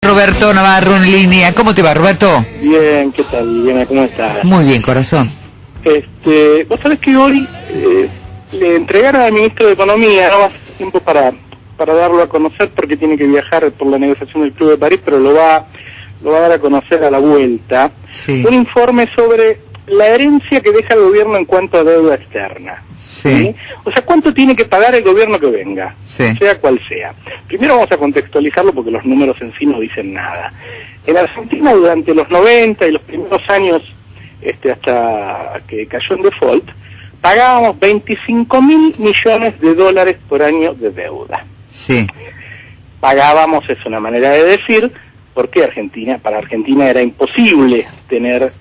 Roberto Navarro en línea. ¿Cómo te va, Roberto? Bien, ¿qué tal, Liliana? ¿Cómo estás? Muy bien, corazón. Vos sabés que hoy le entregaron al ministro de Economía, no hace tiempo para darlo a conocer porque tiene que viajar por la negociación del Club de París, pero lo va a dar a conocer a la vuelta, Sí. un informe sobre la herencia que deja el gobierno en cuanto a deuda externa. Sí. O sea, ¿cuánto tiene que pagar el gobierno que venga? Sí. Sea cual sea. Primero vamos a contextualizarlo porque los números en sí no dicen nada. En Argentina, durante los 90 y los primeros años, hasta que cayó en default, pagábamos 25.000 millones de dólares por año de deuda. Sí. Pagábamos, es una manera de decir, porque para Argentina era imposible tener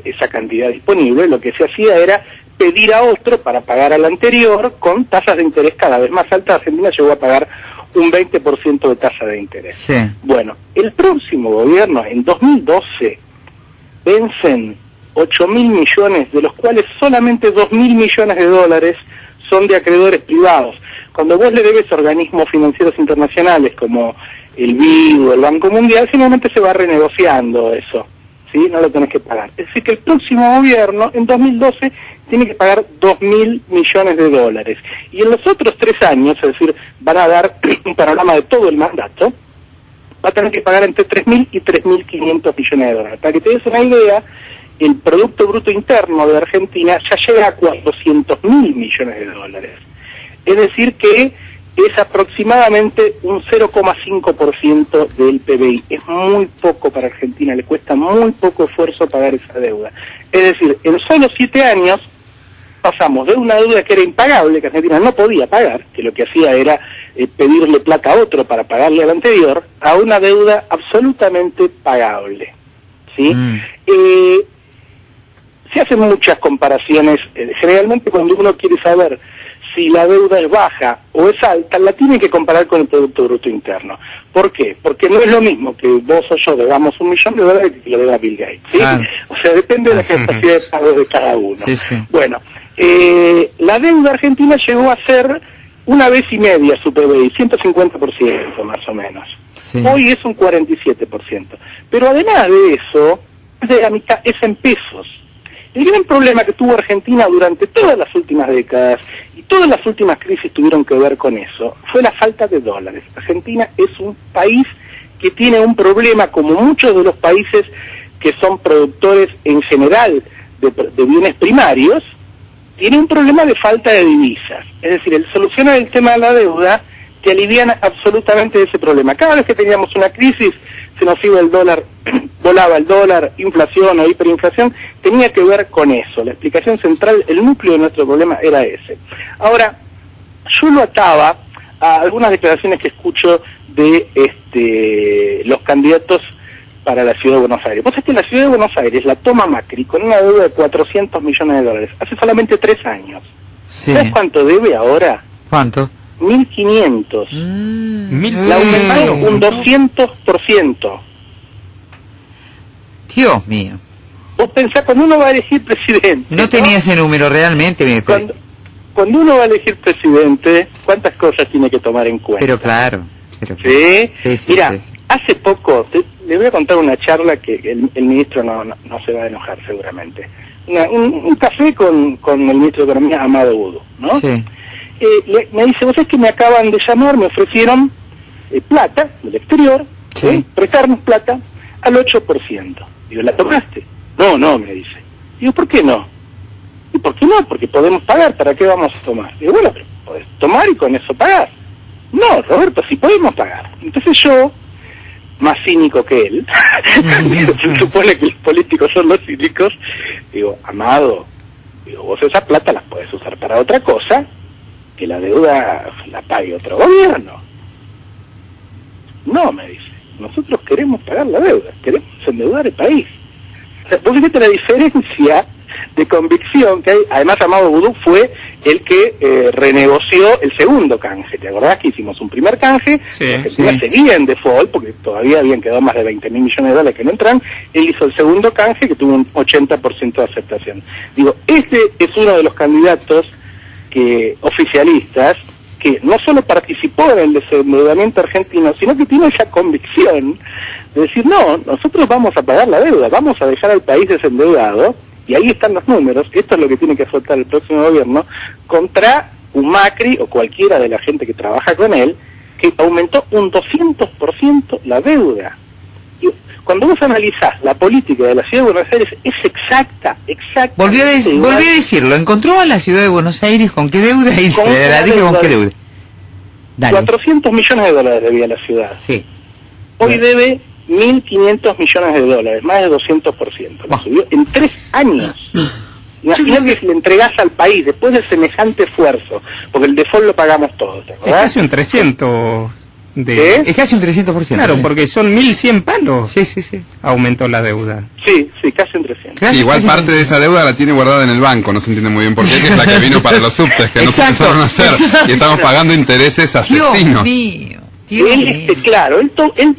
esa cantidad disponible. Lo que se hacía era pedir a otro para pagar al anterior con tasas de interés cada vez más altas. Argentina llegó a pagar un 20% de tasa de interés. Sí. Bueno, el próximo gobierno, en 2012, vencen 8.000 millones, de los cuales solamente 2.000 millones de dólares son de acreedores privados. Cuando vos le debes a organismos financieros internacionales como el BID o el Banco Mundial, simplemente se va renegociando eso, ¿sí? No lo tenés que pagar. Es decir, que el próximo gobierno, en 2012, tiene que pagar 2.000 millones de dólares. Y en los otros 3 años, es decir, van a dar un panorama de todo el mandato, va a tener que pagar entre 3.000 y 3.500 millones de dólares. Para que te des una idea, el Producto Bruto Interno de Argentina ya llega a 400.000 millones de dólares. Es decir que es aproximadamente un 0,5% del PBI. Es muy poco para Argentina, le cuesta muy poco esfuerzo pagar esa deuda. Es decir, en solo 7 años pasamos de una deuda que era impagable, que Argentina no podía pagar, que lo que hacía era pedirle plata a otro para pagarle al anterior, a una deuda absolutamente pagable, ¿sí? Se hacen muchas comparaciones. Generalmente cuando uno quiere saber si la deuda es baja o es alta, la tiene que comparar con el Producto Bruto Interno. ¿Por qué? Porque no es lo mismo que vos o yo debamos $1 millón de dólares que lo deba Bill Gates, ¿sí? Claro. O sea, depende de la capacidad de pago de cada uno. Sí, sí. Bueno, la deuda argentina llegó a ser 1,5 veces su PBI, 150% más o menos. Sí. Hoy es un 47%. Pero además de eso, más de la mitad es en pesos. El gran problema que tuvo Argentina durante todas las últimas décadas, y todas las últimas crisis tuvieron que ver con eso, fue la falta de dólares. Argentina es un país que tiene un problema, como muchos de los países que son productores en general de bienes primarios, tiene un problema de falta de divisas. Es decir, el solucionar el tema de la deuda te aliviana absolutamente de ese problema. Cada vez que teníamos una crisis, se nos iba el dólar, volaba el dólar, inflación o hiperinflación, tenía que ver con eso. La explicación central, el núcleo de nuestro problema era ese. Ahora, yo lo ataba a algunas declaraciones que escucho de los candidatos para la Ciudad de Buenos Aires. Vos sabés que la Ciudad de Buenos Aires la toma Macri con una deuda de 400 millones de dólares, hace solamente 3 años. Sí. ¿Sabes cuánto debe ahora? ¿Cuánto? 1.500. La aumentaron un 200%. Dios mío. Vos pensás, cuando uno va a elegir presidente... No tenía ese número realmente. Cuando uno va a elegir presidente, ¿cuántas cosas tiene que tomar en cuenta? Pero claro. ¿Sí? Sí, Mira, sí. hace poco, le voy a contar una charla que el ministro no se va a enojar seguramente. Un café con el ministro de Economía, Amado Boudou, ¿no? Sí. Me dice, vos sabés que me acaban de llamar, me ofrecieron plata del exterior, Sí. prestarnos plata al 8%. Digo, ¿la tomaste? No, me dice. Digo, ¿por qué no? ¿Y por qué no? Porque podemos pagar, ¿para qué vamos a tomar? Digo, bueno, pero podés tomar y con eso pagar. No, Roberto, sí podemos pagar. Entonces yo, más cínico que él, se supone que los políticos son los cínicos, digo, Amado, vos esa plata la podés usar para otra cosa, que la deuda la pague otro gobierno. No, me dice, nosotros queremos pagar la deuda, queremos endeudar el país. O sea, vos fíjate la diferencia de convicción que hay. Además, Amado Boudou fue el que renegoció el segundo canje. ¿Te acordás que hicimos un primer canje? Sí, Argentina sí. seguía en default, porque todavía habían quedado más de 20.000 millones de dólares que no entran. Él hizo el segundo canje, que tuvo un 80% de aceptación. Digo, este es uno de los candidatos oficialistas que no solo participó en el desendeudamiento argentino, sino que tiene esa convicción de decir, no, nosotros vamos a pagar la deuda, vamos a dejar al país desendeudado, y ahí están los números, esto es lo que tiene que afrontar el próximo gobierno, contra un Macri o cualquiera de la gente que trabaja con él, que aumentó un 200% la deuda. Y cuando vos analizás la política de la Ciudad de Buenos Aires, es exacta. Volvió a decirlo, encontró a la Ciudad de Buenos Aires con qué deuda y se la dije con qué deuda. Dale. 400 millones de dólares debía la ciudad. Sí. Hoy debe 1.500 millones de dólares, más de 200%. Lo subió en 3 años. Imagínate si le entregás al país después de semejante esfuerzo, porque el default lo pagamos todos, ¿te acordás? Es casi un 300 Es casi un 300%. Claro, porque son 1.100 palos. Sí. Aumentó la deuda. Sí, casi un 300. Casi, igual casi parte de esa deuda la tiene guardada en el banco, no se entiende muy bien por qué, que es la que vino para los subtes, que no se empezaron a hacer, y estamos pagando intereses asesinos. Dios mío. Claro, él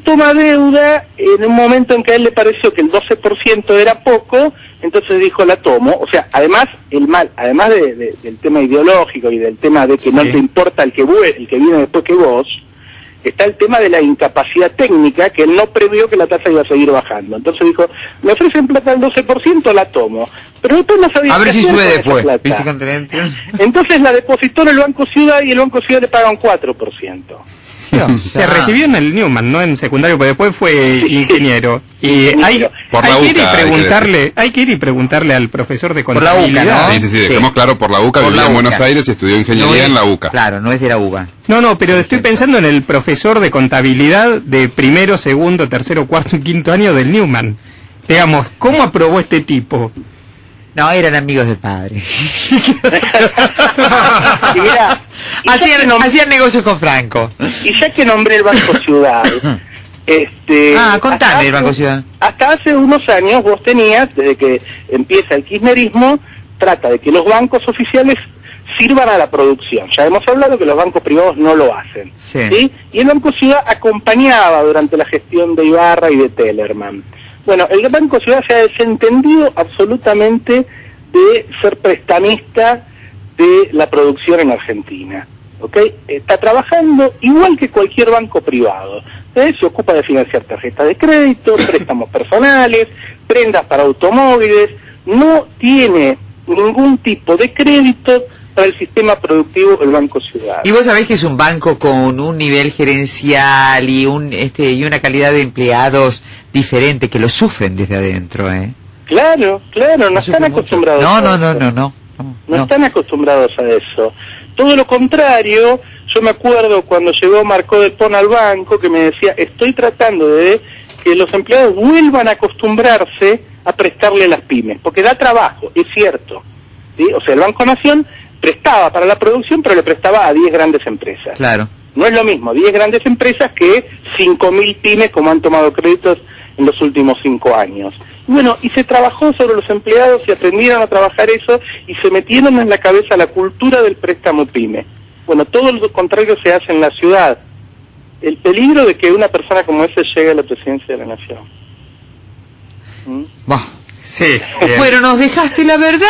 toma deuda en un momento en que a él le pareció que el 12% era poco, entonces dijo la tomo. O sea, además del tema ideológico y del tema de que no te importa el que viene después que vos, está el tema de la incapacidad técnica, que él no previó que la tasa iba a seguir bajando. Entonces dijo, me ofrecen plata al 12%, la tomo. Pero después no sabía a ver si sube después. Entonces la depositó en el Banco Ciudad y el Banco Ciudad le paga un 4%. Se recibió en el Newman, no en secundario, porque después fue ingeniero. Y hay que ir y preguntarle al profesor de contabilidad. Por la UCA, ¿no? Sí, dejemos claro, por la UCA, vivía en Buenos Aires y estudió ingeniería en la UCA. Claro, no es de la UBA. No, pero estoy pensando en el profesor de contabilidad de primero, segundo, tercero, cuarto y quinto año del Newman. Digamos, ¿cómo aprobó este tipo? No, eran amigos del padre. Y mirá, hacían negocios con Franco. Y ya que nombré el Banco Ciudad, contame el Banco Ciudad. Hasta hace unos años vos tenías, desde que empieza el kirchnerismo, trata de que los bancos oficiales sirvan a la producción. Ya hemos hablado que los bancos privados no lo hacen. ¿Sí? Y el Banco Ciudad acompañaba durante la gestión de Ibarra y de Tellerman. Bueno, el Banco Ciudad se ha desentendido absolutamente de ser prestamista de la producción en Argentina. ¿Ok? Está trabajando igual que cualquier banco privado. Se ocupa de financiar tarjetas de crédito, préstamos personales, prendas para automóviles. No tiene ningún tipo de crédito para el sistema productivo del Banco Ciudad. Y vos sabés que es un banco con un nivel gerencial y una calidad de empleados diferente, que lo sufren desde adentro, ¿eh? Claro, no están acostumbrados a eso. No están acostumbrados a eso. Todo lo contrario, yo me acuerdo cuando llegó Marcó del Pon al banco, que me decía, estoy tratando de que los empleados vuelvan a acostumbrarse a prestarle a las pymes, porque da trabajo, es cierto. ¿Sí? O sea, el Banco Nación prestaba para la producción, pero le prestaba a 10 grandes empresas. Claro. No es lo mismo 10 grandes empresas que 5.000 pymes como han tomado créditos en los últimos 5 años. Bueno, y se trabajó sobre los empleados y aprendieron a trabajar eso y se metieron en la cabeza la cultura del préstamo pyme. Bueno, todo lo contrario se hace en la ciudad. El peligro de que una persona como ese llegue a la presidencia de la nación. Sí. Bueno, nos dejaste la verdad.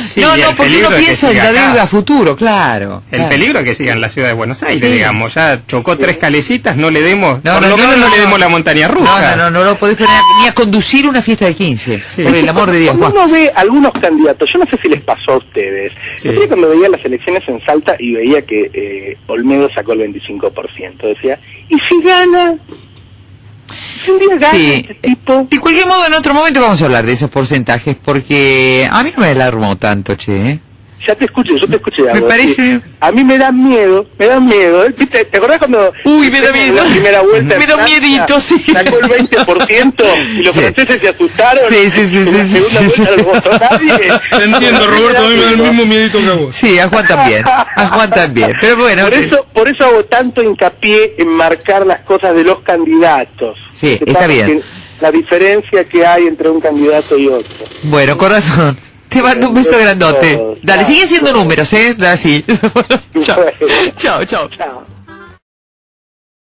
Sí, porque uno piensa en la deuda a futuro, claro. El peligro es que siga en la ciudad de Buenos Aires, digamos. Ya chocó 3 calecitas, no le demos, no le demos la montaña rusa. No lo podés poner ni a conducir una fiesta de 15. Por el amor de Dios. Cuando uno ve algunos candidatos, yo no sé si les pasó a ustedes. Yo cuando veía las elecciones en Salta y veía que Olmedo sacó el 25%, decía, ¿y si gana? Sí, de cualquier modo, en otro momento vamos a hablar de esos porcentajes, porque a mí no me alarmó tanto, che. Ya te escuché, yo te escuché algo. Me parece... A mí me dan miedo. ¿Viste? ¿Te acordás cuando... Uy, me da miedo. La primera vuelta me da miedito, sí. Sacó el 20% y los franceses se asustaron. Sí. En la segunda vuelta no votó nadie. Te entiendo, Roberto, a mí me da el mismo miedito que a vos. Sí, a Juan también. Pero bueno... Por eso hago tanto hincapié en marcar las cosas de los candidatos. Sí, está bien. La diferencia que hay entre un candidato y otro. Bueno, corazón. Te mando un beso grandote. Dale, sigue siendo números, ¿eh? Dale, sí. Chao. Chao.